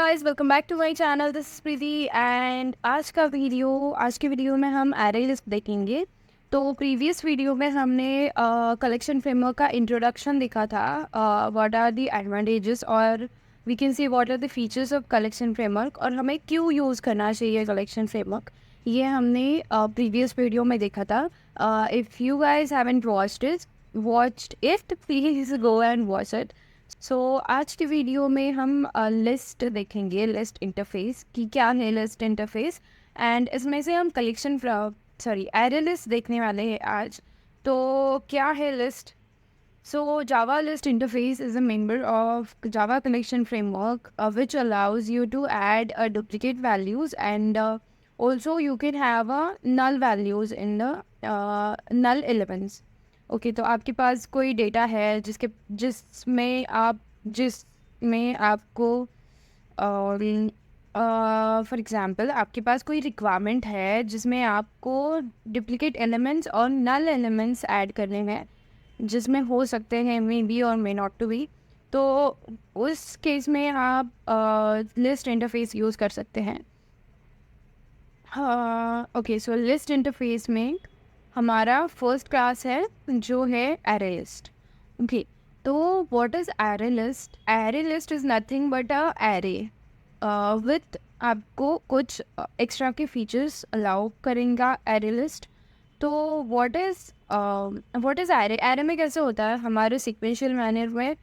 Guys, welcome back to my channel. This is Preeti and आज के video में हम एरे लिस्ट देखेंगे। तो प्रीवियस वीडियो में हमने कलेक्शन फ्रेमवर्क का इंट्रोडक्शन देखा था। व्हाट आर द एडवांटेजेस और we can see what are the features of collection framework और हमें क्यों यूज़ करना चाहिए कलेक्शन फ्रेमवर्क, ये हमने प्रीवियस वीडियो में देखा था। If you guys haven't watched it, please go and watch it. So आज की वीडियो में हम लिस्ट देखेंगे, लिस्ट इंटरफेस की क्या है लिस्ट इंटरफेस, एंड इसमें से हम कलेक्शन एरे लिस्ट देखने वाले हैं आज। तो क्या है list? So Java list interface is a member of Java collection framework which allows you to add duplicate values and also you can have null values in the null elements. Okay, तो आपके पास कोई data है जिसमें आपको for example आपके पास कोई requirement है जिसमें आपको डुप्लिकेट एलिमेंट्स और नल एलिमेंट्स ऐड करने हैं, जिसमें हो सकते हैं मे बी और मे नॉट टू बी। तो उस केस में आप लिस्ट इंटरफेस यूज़ कर सकते हैं। ओके, सो लिस्ट इंटरफेस में हमारा फर्स्ट क्लास है जो है एरे लिस्ट। ओके, तो what is array list? Array list is nothing but a array with आपको कुछ एक्स्ट्रा के फीचर्स अलाउ करेंगे एरे लिस्ट। तो व्हाट इज़ एरे? एरे में कैसे होता है, हमारे सिक्वेंशियल मैनर में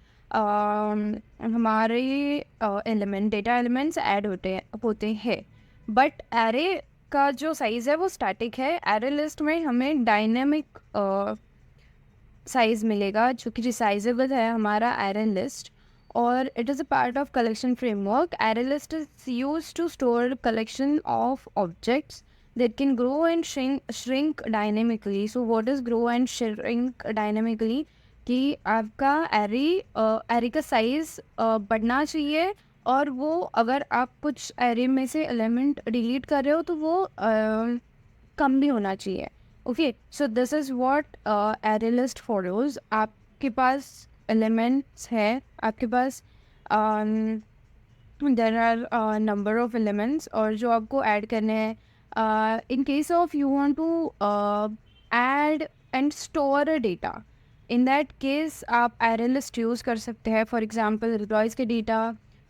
हमारे डेटा एलिमेंट्स ऐड होते हैं, बट एरे का जो साइज़ है वो स्टैटिक है। एरे लिस्ट में हमें डायनेमिक साइज़ मिलेगा जो कि रिसाइजेबल है हमारा एरे लिस्ट, और it is a part of collection framework. Array list is use to store collection of objects that can grow and shrink dynamically. So what is grow and shrink dynamically? कि आपका array का size बढ़ना चाहिए, और वो अगर आप कुछ एरे में से एलिमेंट डिलीट कर रहे हो तो वो कम भी होना चाहिए। Okay, so this is what array list follows. आपके पास एलिमेंट्स है, आपके पास there are number of elements और जो आपको ऐड करने हैं। in case of you want to add and store a data, in that case आप array list यूज़ कर सकते हैं। फॉर एग्जांपल एम्प्लॉयज़ के डेटा,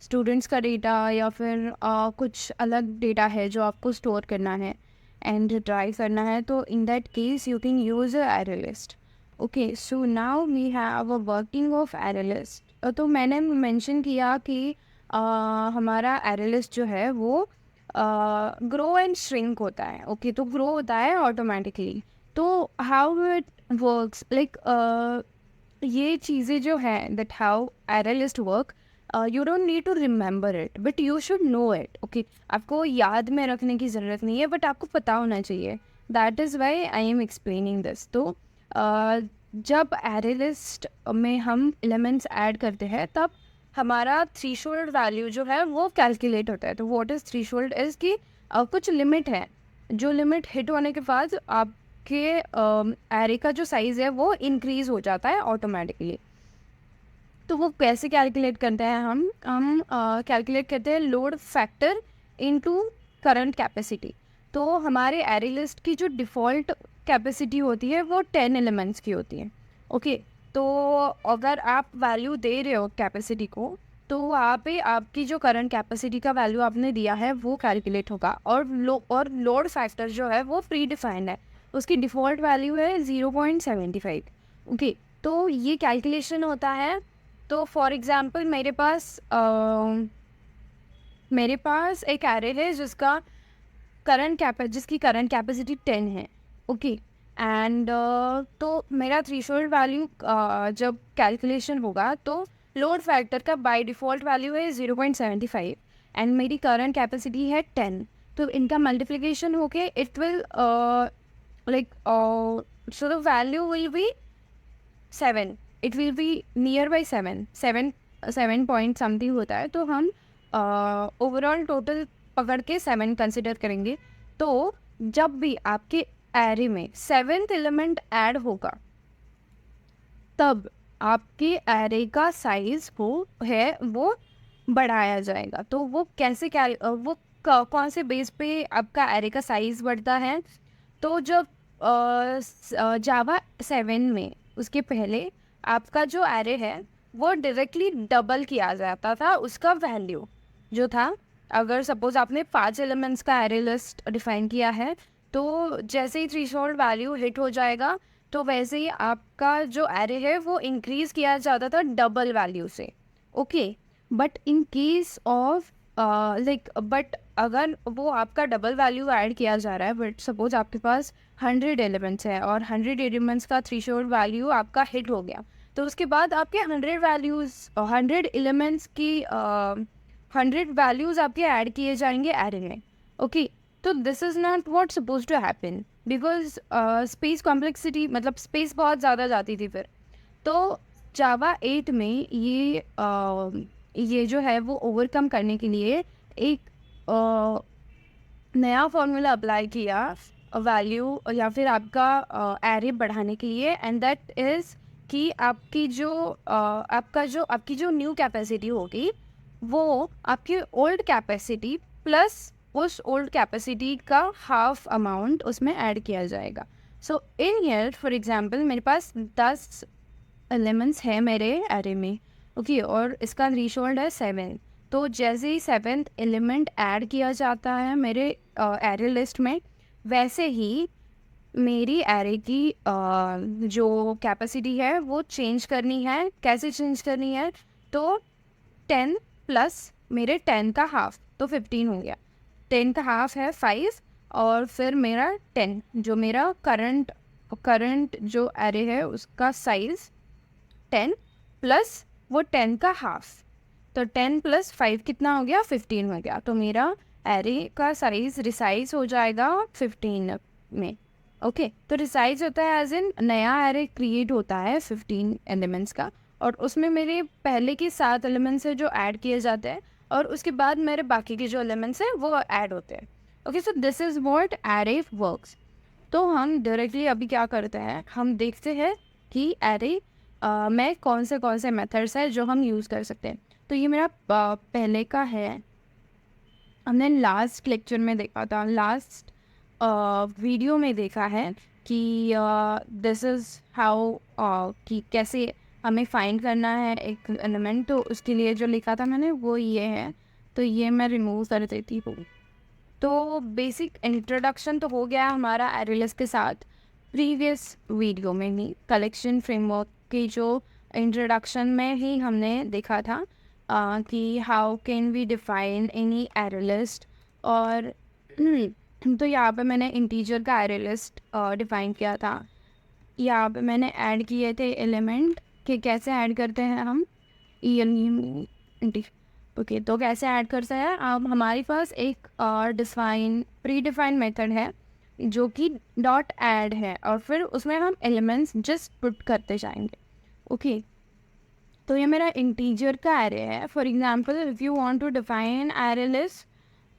स्टूडेंट्स का डेटा, या फिर कुछ अलग डेटा है जो आपको स्टोर करना है एंड ड्राइव करना है, तो in that case you can use a array list. Okay, so now we have a working of array list। तो मैंने मेंशन किया कि हमारा array list जो है वो ग्रो एंड श्रिंक होता है। ओके, तो ग्रो होता है ऑटोमेटिकली। तो हाउ इट वर्क्स, लाइक ये चीज़ें जो है that how array list work, you don't need to remember it but you should know it. Okay, आपको याद में रखने की ज़रूरत नहीं है बट आपको पता होना चाहिए। That is why I am explaining this. तो जब एरे लिस्ट में हम एलिमेंट्स ऐड करते हैं तब हमारा थ्रीशोल्ड वैल्यू जो है वो कैलकुलेट होता है। तो व्हाट इज़ थ्रीशोल्ड इज़ कि कुछ लिमिट है, जो लिमिट हिट होने के बाद आपके एरे का जो साइज़ है वो इंक्रीज़ हो जाता है ऑटोमेटिकली। तो वो कैसे कैलकुलेट करते हैं? हम कैलकुलेट करते हैं load factor into current capacity. तो हमारे एरे लिस्ट की जो डिफ़ॉल्ट कैपेसिटी होती है वो 10 एलिमेंट्स की होती है। ओके, तो अगर आप वैल्यू दे रहे हो कैपेसिटी को, तो वहाँ पे आपकी जो करंट कैपेसिटी का वैल्यू आपने दिया है वो कैलकुलेट होगा, और लोड फैक्टर जो है वो प्री डिफाइंड है, उसकी डिफ़ॉल्ट वैल्यू है 0.75। ओके, तो ये कैलकुलेशन होता है। तो फॉर एग्ज़ाम्पल मेरे पास एक एरे है जिसकी करंट कैपेसिटी 10 है। ओके, एंड तो मेरा थ्रेशोल्ड वैल्यू जब कैलकुलेशन होगा तो लोड फैक्टर का बाय डिफ़ॉल्ट वैल्यू है 0.75 एंड मेरी करंट कैपेसिटी है 10। तो इनका मल्टीप्लिकेशन होके it will like so the value will be 7। It will be near by 7 point something होता है। तो हम ओवरऑल टोटल पकड़ के 7 कंसिडर करेंगे। तो जब भी आपके एरे में 7th एलिमेंट ऐड होगा तब आपके एरे का साइज वो बढ़ाया जाएगा। तो वो कैसे क्या वो कौन से बेस पे आपका एरे का साइज़ बढ़ता है? तो जब जावा 7 में उसके पहले आपका जो एरे है वो डायरेक्टली डबल किया जाता था उसका वैल्यू जो था। अगर सपोज आपने 5 एलिमेंट्स का एरे लिस्ट डिफाइन किया है, तो जैसे ही थ्रेशोल्ड वैल्यू हिट हो जाएगा, तो वैसे ही आपका जो एरे है वो इंक्रीज किया जाता था डबल वैल्यू से। Okay, but in case of but अगर वो आपका डबल वैल्यू ऐड किया जा रहा है, बट सपोज आपके पास 100 एलिमेंट्स है और 100 एलिमेंट्स का थ्रेशोल्ड वैल्यू आपका हिट हो गया, तो उसके बाद आपके 100 एलिमेंट्स की 100 वैल्यूज आपके ऐड किए जाएंगे एरे में। ओके, तो this is not what suppose to happen, because space complexity मतलब स्पेस बहुत ज़्यादा जाती थी फिर। तो जावा 8 में ये जो है वो ओवरकम करने के लिए एक नया फॉर्मूला अप्लाई किया वैल्यू या फिर आपका एरे बढ़ाने के लिए, एंड दैट इज़ कि आपकी जो न्यू कैपेसिटी होगी वो आपकी ओल्ड कैपेसिटी प्लस उस ओल्ड कैपेसिटी का हाफ अमाउंट उसमें ऐड किया जाएगा। सो इन हियर फॉर एग्जांपल मेरे पास 10 एलिमेंट्स है मेरे एरे में। ओके, और इसका थ्रेशोल्ड है 7। तो जैसे ही 7th एलिमेंट ऐड किया जाता है मेरे एरे लिस्ट में, वैसे ही मेरी एरे की जो कैपेसिटी है वो चेंज करनी है। कैसे चेंज करनी है? तो 10 प्लस मेरे 10 का हाफ, तो 15 हो गया। 10 का हाफ है 5, और फिर मेरा 10 जो मेरा करंट जो एरे है उसका साइज़ 10 प्लस वो 10 का हाफ, तो 10 प्लस 5 कितना हो गया? 15 हो गया। तो मेरा एरे का साइज रिसाइज हो जाएगा 15 में। ओके, तो रिसाइज होता है एज इन नया एरे क्रिएट होता है 15 एलिमेंट्स का, और उसमें मेरे पहले के 7 एलिमेंट्स है जो ऐड किए जाते हैं, और उसके बाद मेरे बाकी के जो एलिमेंट्स हैं वो ऐड होते हैं। Okay, so this is what array works. तो हम डायरेक्टली अभी क्या करते हैं, हम देखते हैं कि एरे में कौन से मेथड्स हैं जो हम यूज़ कर सकते हैं। तो ये मेरा पहले का है, हमने लास्ट लेक्चर में देखा था, लास्ट वीडियो में देखा है कि दिस इज़ हाउ कि कैसे हमें फाइंड करना है एक एलिमेंट। तो उसके लिए जो लिखा था मैंने वो ये है, तो ये मैं रिमूव कर देती हूँ। तो बेसिक इंट्रोडक्शन तो हो गया हमारा एरेलिस्ट के साथ। प्रीवियस वीडियो में ही कलेक्शन फ्रेमवर्क की जो इंट्रोडक्शन में ही हमने देखा था कि how can we define any array list. और तो यहाँ पे मैंने इंटीजर का एरेलिस्ट डिफाइन किया था। यहाँ पे मैंने ऐड किए थे एलिमेंट कि कैसे ऐड करते हैं हम ओके, तो कैसे ऐड करते हैं। अब हमारे पास एक प्री डिफाइंड मेथड है जो कि डॉट ऐड है, और फिर उसमें हम एलिमेंट्स जस्ट पुट करते जाएंगे। ओके, तो ये मेरा इंटीजर का एरे है। For example if you want to define array list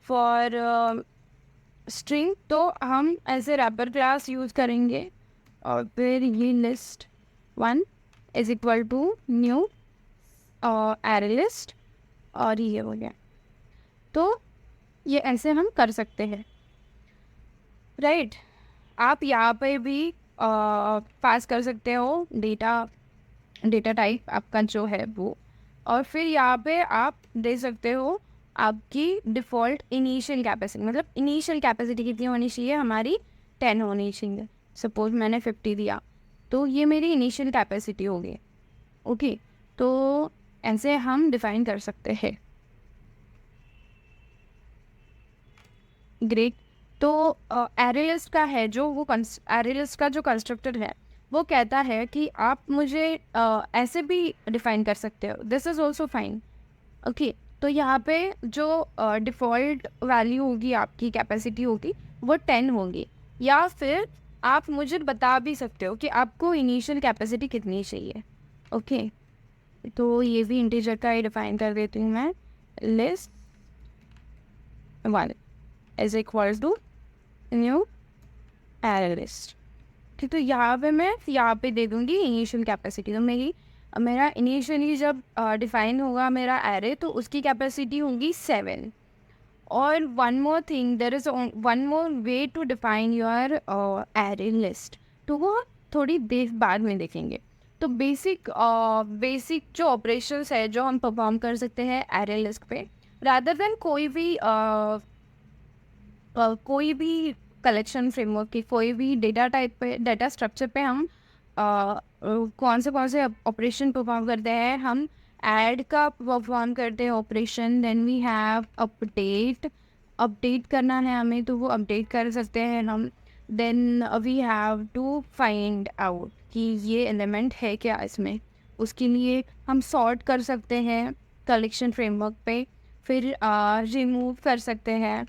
for string, तो हम ऐसे रैपर क्लास यूज़ करेंगे, और फिर ये list 1 is equal to new array list, और ये हो गया। तो ये ऐसे हम कर सकते हैं, राइट। आप यहाँ पे भी पास कर सकते हो डेटा टाइप आपका जो है वो, और फिर यहाँ पे आप दे सकते हो आपकी डिफ़ॉल्ट इनिशियल कैपेसिटी। मतलब इनिशियल कैपेसिटी कितनी होनी चाहिए हमारी? 10 होनी चाहिए। सपोज मैंने 50 दिया, तो ये मेरी इनिशियल कैपेसिटी होगी। ओके, तो ऐसे हम डिफ़ाइन कर सकते हैं। ग्रेट। तो एरे लिस्ट का है जो वो एरे लिस्ट का जो कंस्ट्रक्टर है वो कहता है कि आप मुझे ऐसे भी डिफ़ाइन कर सकते हो, this is also fine. Okay, तो यहाँ पे जो डिफ़ॉल्ट वैल्यू होगी आपकी कैपेसिटी होगी वो 10 होगी, या फिर आप मुझे बता भी सकते हो कि आपको इनिशियल कैपेसिटी कितनी चाहिए। ओके, तो ये भी इंटीजर का ही डिफ़ाइन कर देती हूँ मैं। List 1 is equal to new array list. ठीक, तो यहाँ पे मैं यहाँ पे दे दूँगी इनिशियल कैपेसिटी। तो मेरी मेरा इनिशियली जब डिफाइन होगा मेरा एरे, तो उसकी कैपेसिटी होगी 7. और one more thing, there is one more way to define your array list, तो वो थोड़ी देर बाद में देखेंगे. तो बेसिक जो ऑपरेशंस है जो हम परफॉर्म कर सकते हैं एरे लिस्ट पे, रादर देन कोई भी कलेक्शन फ्रेमवर्क की कोई भी डेटा टाइप पे, डेटा स्ट्रक्चर पे हम कौन से ऑपरेशन परफॉर्म करते हैं. हम ऐड का परफॉर्म करते हैं operation. Then we have update करना है हमें, तो वो अपडेट कर सकते हैं हम. Then we have to find out कि ये एलिमेंट है क्या इसमें. उसके लिए हम सॉर्ट कर सकते हैं कलेक्शन फ्रेमवर्क पे. फिर रिमूव कर सकते हैं.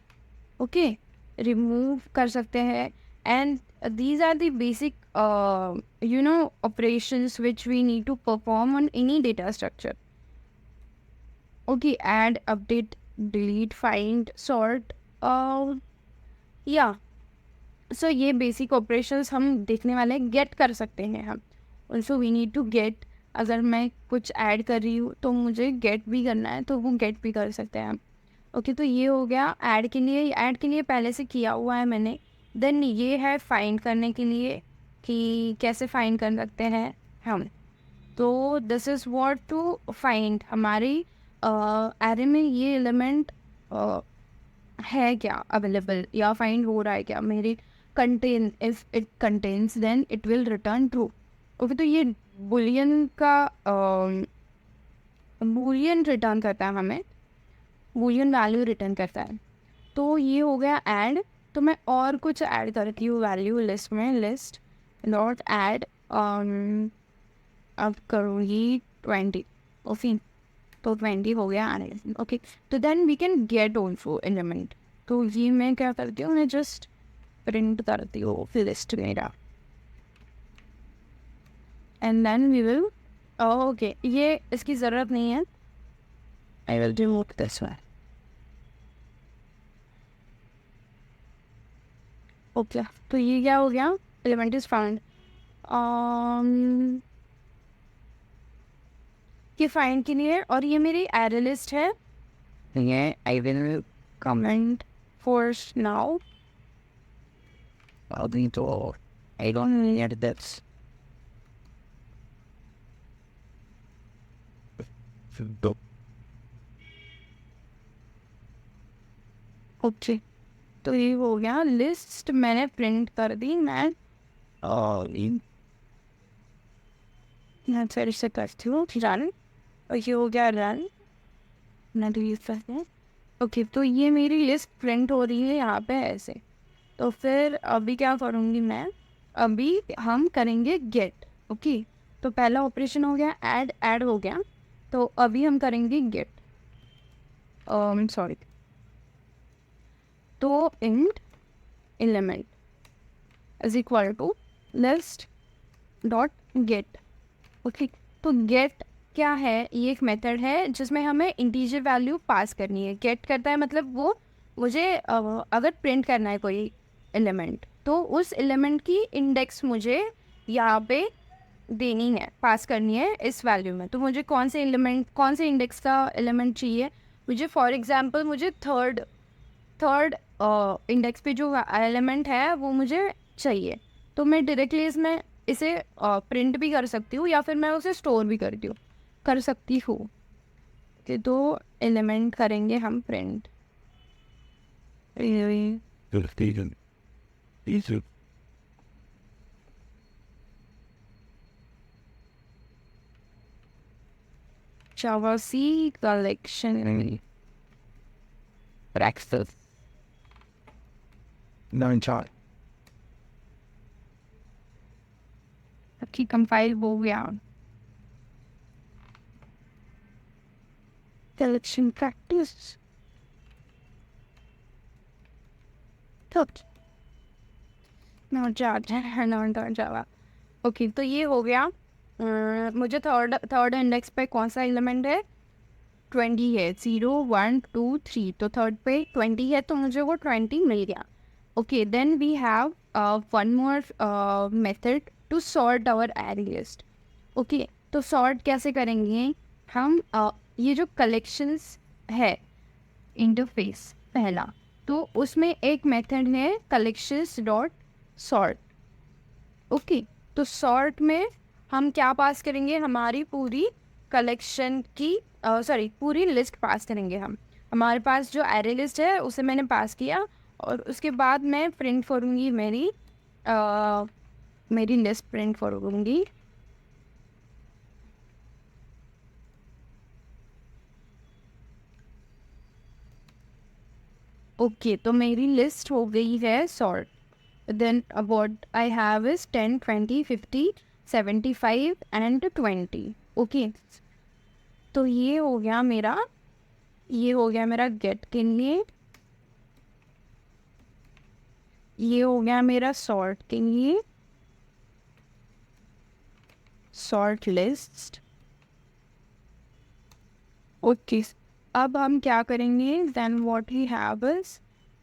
ओके, रिमूव कर सकते हैं. And these are the basic operations which we need to perform on any data structure. Okay, add, update, delete, find, sort, yeah. So ये basic operations हम देखने वाले get कर सकते हैं हम. Also we need to get, अगर मैं कुछ ऐड कर रही हूँ तो मुझे गेट भी करना है, तो वो गेट भी कर सकते हैं हम. ओके, तो ये हो गया ऐड के लिए पहले से किया हुआ है मैंने. देन ये है फाइंड करने के लिए कि कैसे फाइंड कर सकते हैं हम. तो this is what to find. हमारी एरे में ये एलिमेंट है क्या अवेलेबल, या फाइंड हो रहा है क्या मेरे contain. If it contains then it will return true. Okay, तो ये बुलियन रिटर्न करता है हमें, बूलियन वैल्यू रिटर्न करता है. तो ये हो गया ऐड. तो मैं और कुछ ऐड करती हूँ वैल्यू लिस्ट में. लिस्ट डॉट ऐड, अब करूँगी 20. ओके, तो 20 हो गया ऐड. ओके, तो then we can get also element. तो ये मैं क्या करती हूँ, मैं जस्ट प्रिंट करती हूँ लिस्ट मेरा. And then we will, okay, ये इसकी ज़रूरत नहीं है. I will remove this one. Okay, तो ये क्या हो गया, एलिमेंट इज फाउंड. ये फाइंड के लिए, और ये मेरी एरे लिस्ट है. ये I will comment for now. अभी तो I don't need this. Okay, तो ये हो गया लिस्ट, मैंने प्रिंट कर दी. मैं फिर से करती हूँ रन, और ये हो गया रन. मैं डिलीट करते हैं. ओके, तो ये मेरी लिस्ट प्रिंट हो रही है यहाँ पे ऐसे. तो फिर अभी क्या करूँगी मैं, अभी हम करेंगे गेट. ओके, तो पहला ऑपरेशन हो गया ऐड हो गया. तो अभी हम करेंगे गेट. सॉरी, तो int element is equal to list dot get. Okay, तो गेट क्या है, ये एक मेथड है जिसमें हमें इंटीजर वैल्यू पास करनी है. गेट करता है मतलब वो मुझे अगर प्रिंट करना है कोई एलिमेंट, तो उस एलिमेंट की इंडेक्स मुझे यहाँ पे देनी है, पास करनी है इस वैल्यू में. तो मुझे कौन से इंडेक्स का एलिमेंट चाहिए. मुझे फॉर एग्जांपल मुझे थर्ड इंडेक्स पे जो एलिमेंट है वो मुझे चाहिए. तो मैं डायरेक्टली इसमें इसे प्रिंट भी कर सकती हूँ, या फिर मैं उसे स्टोर भी कर सकती हूँ. तो एलिमेंट करेंगे हम print. Java C collection access. No chart. की कंपाइल हो गया. Collection practice. जावा. ओके, तो ये हो गया. मुझे थर्ड इंडेक्स पे कौन सा एलिमेंट है, 20 है. 0 1 2 3, तो थर्ड पे 20 है, तो मुझे वो 20 मिल गया. Okay, then we have one more method to sort our array list. Okay, तो सॉर्ट कैसे करेंगे हम, ये जो कलेक्शंस है इंटरफेस पहला, तो उसमें एक मेथड है कलेक्शंस डॉट सॉर्ट। ओके, तो सॉर्ट में हम क्या पास करेंगे, हमारी पूरी कलेक्शन की सॉरी पूरी लिस्ट पास करेंगे हम। हमारे पास जो एरे लिस्ट है उसे मैंने पास किया, और उसके बाद मैं प्रिंट करूँगी मेरी लिस्ट प्रिंट करूँगी। ओके, तो मेरी लिस्ट हो गई है sort. Then what I have is 10 20 50 75 and 20। Okay, तो ये हो गया मेरा गेट के लिए, ये हो गया मेरा सॉर्ट के लिए, सॉर्ट लिस्ट। ओके, अब हम क्या करेंगे, then what we have is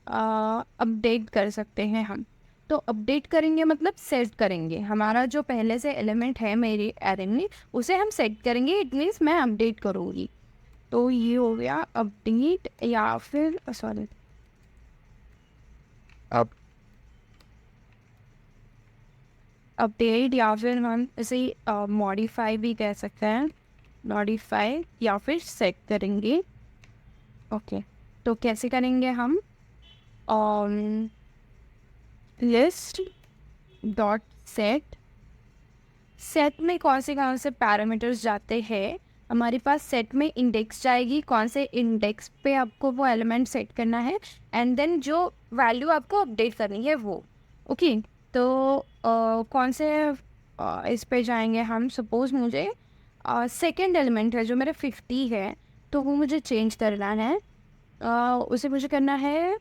update कर सकते हैं हम। तो अपडेट करेंगे मतलब सेट करेंगे, हमारा जो पहले से एलिमेंट है मेरे एरे में उसे हम सेट करेंगे, इट मीन्स मैं अपडेट करूँगी। तो ये हो गया अपडेट, या फिर सॉरी अब अपडेट, या फिर हम इसे मॉडिफाई भी कह सकते हैं, मॉडिफाई या फिर सेट करेंगे। ओके, तो कैसे करेंगे हम, लिस्ट डॉट सेट, सेट में कौन से पैरामीटर्स जाते हैं, हमारे पास सेट में इंडेक्स जाएगी, कौन से इंडेक्स पे आपको वो एलिमेंट सेट करना है, एंड देन जो वैल्यू आपको अपडेट करनी है वो। ओके, तो कौन से इस पे जाएंगे हम, सपोज मुझे सेकेंड एलिमेंट है जो मेरा 50 है, तो वो मुझे चेंज करना है, उसे मुझे करना है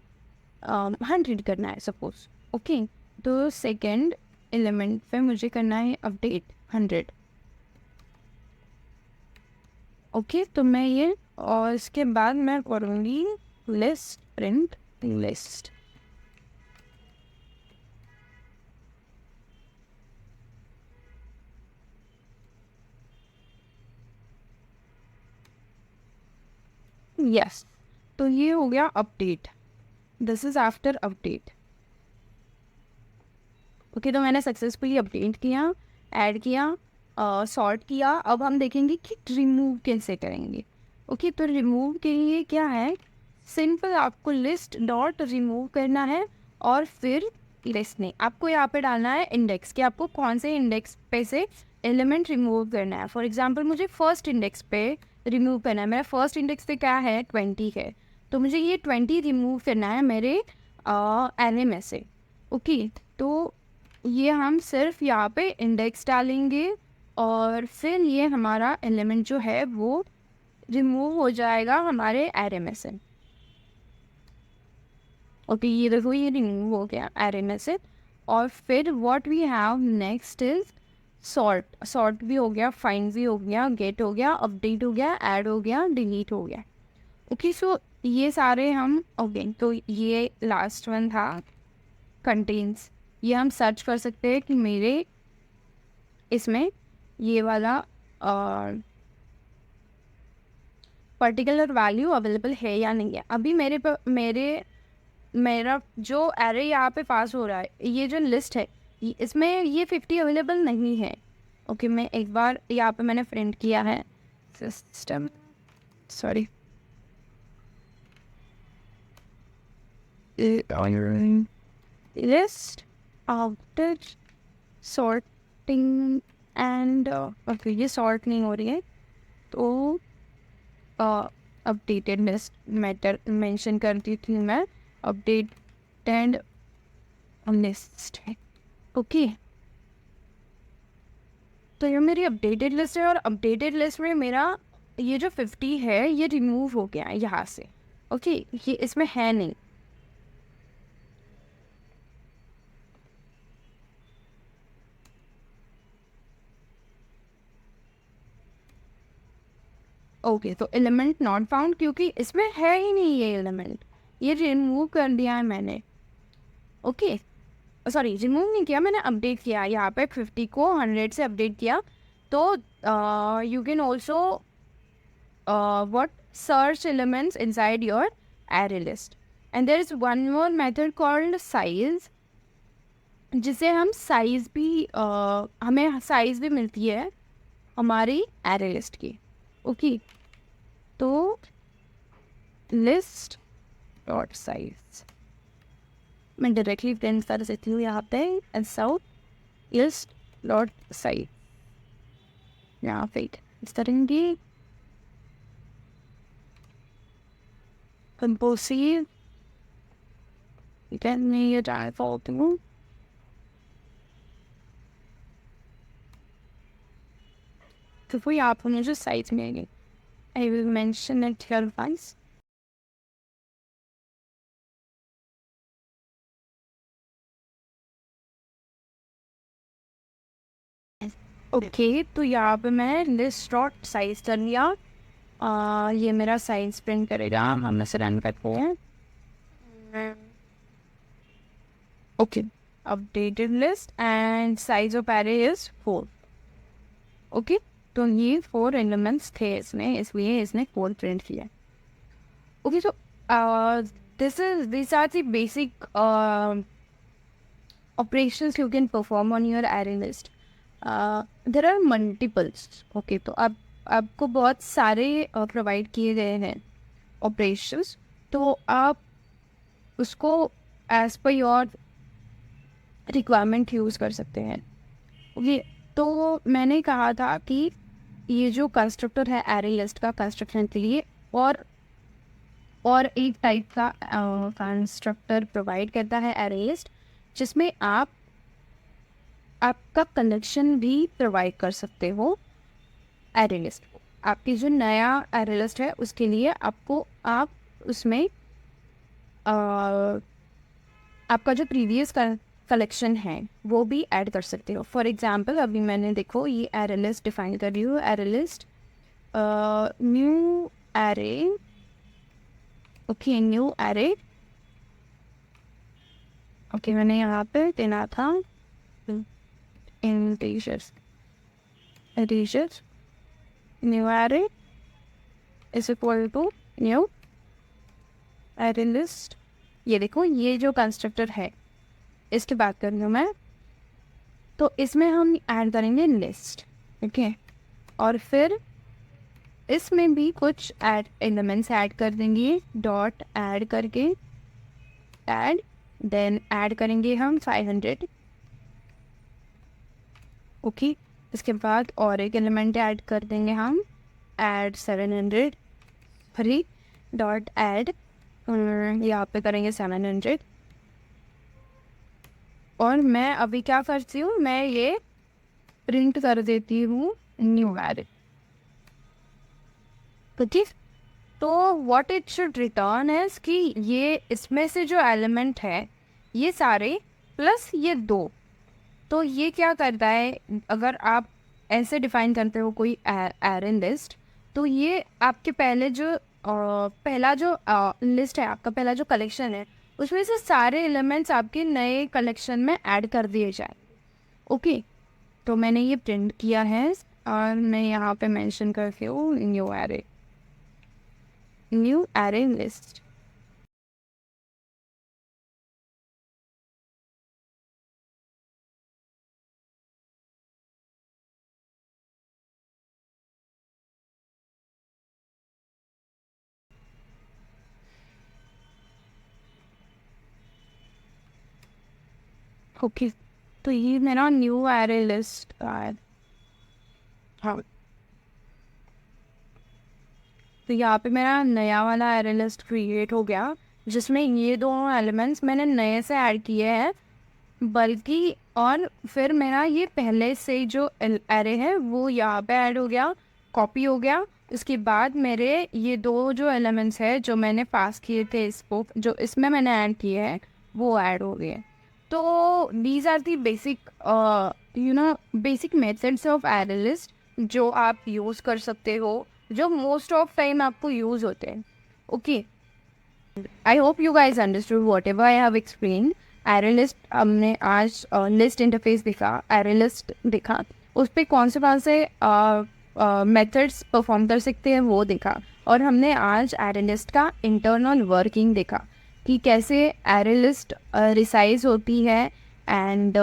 100 करना है सपोज। ओके, तो सेकेंड एलिमेंट पे मुझे करना है अपडेट 100। ओके, तो मैं ये, और इसके बाद मैं करूँगी लिस्ट प्रिंट लिस्ट। यस, तो ये हो गया update, this is after update. Okay, तो मैंने सक्सेसफुली अपडेट किया, ऐड किया, सॉर्ट किया। अब हम देखेंगे कि रिमूव कैसे करेंगे। ओके, तो रिमूव के लिए क्या है, सिंपल आपको लिस्ट डॉट रिमूव करना है, और फिर लिस्ट नहीं, आपको यहाँ पे डालना है इंडेक्स, कि आपको कौन से इंडेक्स पे से एलिमेंट रिमूव करना है। फॉर एग्जांपल मुझे फर्स्ट इंडेक्स पे रिमूव करना है, मेरा फर्स्ट इंडेक्स पे क्या है 20 है, तो मुझे ये 20 रिमूव करना है मेरे एरे में से। ओके, तो ये हम सिर्फ यहाँ पे इंडेक्स डालेंगे, और फिर ये हमारा एलिमेंट जो है वो रिमूव हो जाएगा हमारे एरे में से। ओके, ये देखो ये रिमूव हो गया एरे में से। और फिर what we have next is sort, sort भी हो गया, फाइंड भी हो गया, गेट हो गया, अपडेट हो गया, ऐड हो गया, डिलीट हो गया। ओके, सो ये सारे हम, ओके, तो ये लास्ट वन था कंटेन्स। ये हम सर्च कर सकते हैं कि मेरे इसमें ये वाला पर्टिकुलर वैल्यू अवेलेबल है या नहीं है। अभी मेरा जो एरे यहाँ पे पास हो रहा है, ये जो लिस्ट है इसमें ये 50 अवेलेबल नहीं है। ओके, मैं एक बार यहाँ पे मैंने प्रिंट किया है system, sorry list after sorting and okay, ये सॉर्ट नहीं हो रही है, तो अपडेटेड लिस्ट मैटर मेंशन करती थी मैं, अपडेटेड लिस्ट है। ओके, तो ये मेरी अपडेटेड लिस्ट है, और अपडेटेड लिस्ट में मेरा ये जो 50 है ये रिमूव हो गया है यहाँ से। ओके, ये इसमें है नहीं। ओके, तो एलिमेंट नॉट फाउंड, क्योंकि इसमें है ही नहीं ये एलिमेंट, ये रिमूव कर दिया है मैंने। ओके, सॉरी रिमूव नहीं किया मैंने, अपडेट किया, यहाँ पे 50 को 100 से अपडेट किया, तो you can also what search elements inside your array list. And there is one more method called size, जिसे हम साइज भी हमें साइज भी मिलती है हमारी एरे लिस्ट की. ओके, तो लिस्ट डॉट साइज मैं डायरेक्टली प्रिंट कर सकती हूँ यहाँ पे ऐसा लिस्ट डॉट साइज. यहाँ पे इस तरह की कंपोजिव मैं ये ट्राई करती हूँ. तो वो आप मुझे साइज मिलेगी. I will mention it here once. Okay, तो यहाँ पे मैं लिस्ट डॉट साइज कर लिया. ये मेरा साइज प्रिंट करेगा. हम इसे रन करते हैं. Okay, updated list and size of array is 4. Okay, तो ये 4 एलिमेंट्स थे इसमें, इसलिए इसने 4 प्रिंट किया. Okay, so these are the basic operations you can perform on your array list. There are multiples. Okay, तो अब आपको बहुत सारे प्रोवाइड किए गए हैं ऑपरेशंस, तो आप उसको as per your requirement use कर सकते हैं. ओके, तो मैंने कहा था कि ये जो कंस्ट्रक्टर है एरे लिस्ट का कंस्ट्रक्शन के लिए और एक टाइप का कंस्ट्रक्टर प्रोवाइड करता है एरे लिस्ट, जिसमें आपका कलेक्शन भी प्रोवाइड कर सकते हो एरे लिस्ट को. आपकी जो नया एरे लिस्ट है उसके लिए आप उसमें आपका जो प्रीवियस कलेक्शन है वो भी ऐड कर सकते हो. फॉर एग्जांपल अभी मैंने देखो ये एरे लिस्ट डिफाइन कर रही हूँ. Array list new array. Okay, new array. Okay, मैंने यहाँ पे देना था integers. New array is equal to new array list. ये देखो, ये जो कंस्ट्रक्टर है इसकी बात कर रही हूँ मैं, तो इसमें हम ऐड करेंगे लिस्ट. ओके, और फिर इसमें भी कुछ एलिमेंट्स ऐड कर देंगे. डॉट ऐड करके ऐड, देन ऐड करेंगे हम 500. ओके, इसके बाद और एक एलिमेंट ऐड कर देंगे हम, ऐड 700. फ्री डॉट ऐड यहाँ पे करेंगे 700. और मैं अभी क्या करती हूँ, मैं ये प्रिंट कर देती हूँ न्यू एरे. ठीक, तो what it should return is कि ये इसमें से जो एलिमेंट है ये सारे प्लस ये 2, तो ये क्या करता है, अगर आप ऐसे डिफाइन करते हो कोई एरे लिस्ट, तो ये आपके पहले जो पहला जो लिस्ट है, आपका पहला जो कलेक्शन है, उसमें से सारे एलिमेंट्स आपके नए कलेक्शन में ऐड कर दिए जाए. ओके, तो मैंने ये प्रिंट किया है और मैं यहाँ पे मेंशन करके हूँ न्यू एरे लिस्ट. ओके, तो ये मेरा न्यू एरे लिस्ट है. हाँ, तो यहाँ पे मेरा नया वाला एरे लिस्ट क्रिएट हो गया, जिसमें ये दोनों एलिमेंट्स मैंने नए से ऐड किए हैं. बल्कि और फिर मेरा ये पहले से जो एरे है वो यहाँ पे ऐड हो गया, कॉपी हो गया. उसके बाद मेरे ये 2 जो एलिमेंट्स है जो मैंने पास किए थे इसको, जो इसमें मैंने ऐड किए हैं, वो ऐड हो गए. तो these are the basic basic methods of array list जो आप यूज़ कर सकते हो, जो मोस्ट ऑफ टाइम आपको यूज़ होते हैं. Okay, I hope you guys understood whatever I have explain. Array list हमने आज लिस्ट इंटरफेस देखा, एरे लिस्ट देखा, उस पे कौन से मेथड्स परफॉर्म कर सकते हैं वो देखा। और हमने आज एरेलिस्ट का इंटरनल वर्किंग देखा कि कैसे एरेलिस्ट रिसाइज होती है एंड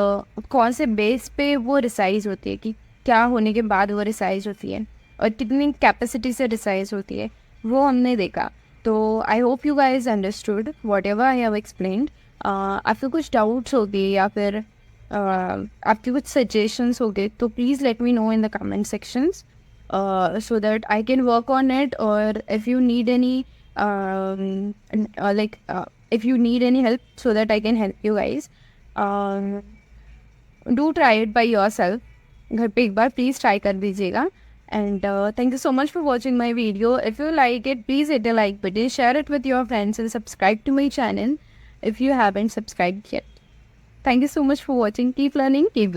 कौन से बेस पे वो रिसाइज होती है, कि क्या होने के बाद वो रिसाइज होती है और कितनी कैपेसिटी से रिसाइज होती है, वो हमने देखा। तो आई hope you guys understood whatever I have explained. आपको कुछ डाउट्स हो गए या फिर आपके कुछ सजेशंस हो गए तो please let me know in the comment sections so that I can work on it, or if you need any if you need any help so that I can help you guys. Do try it by yourself. घर पे एक बार please try कर दीजिएगा। And thank you so much for watching my video. If you like it, please hit the like button, share it with your friends and subscribe to my channel if you haven't subscribed yet. Thank you so much for watching. Keep learning, keep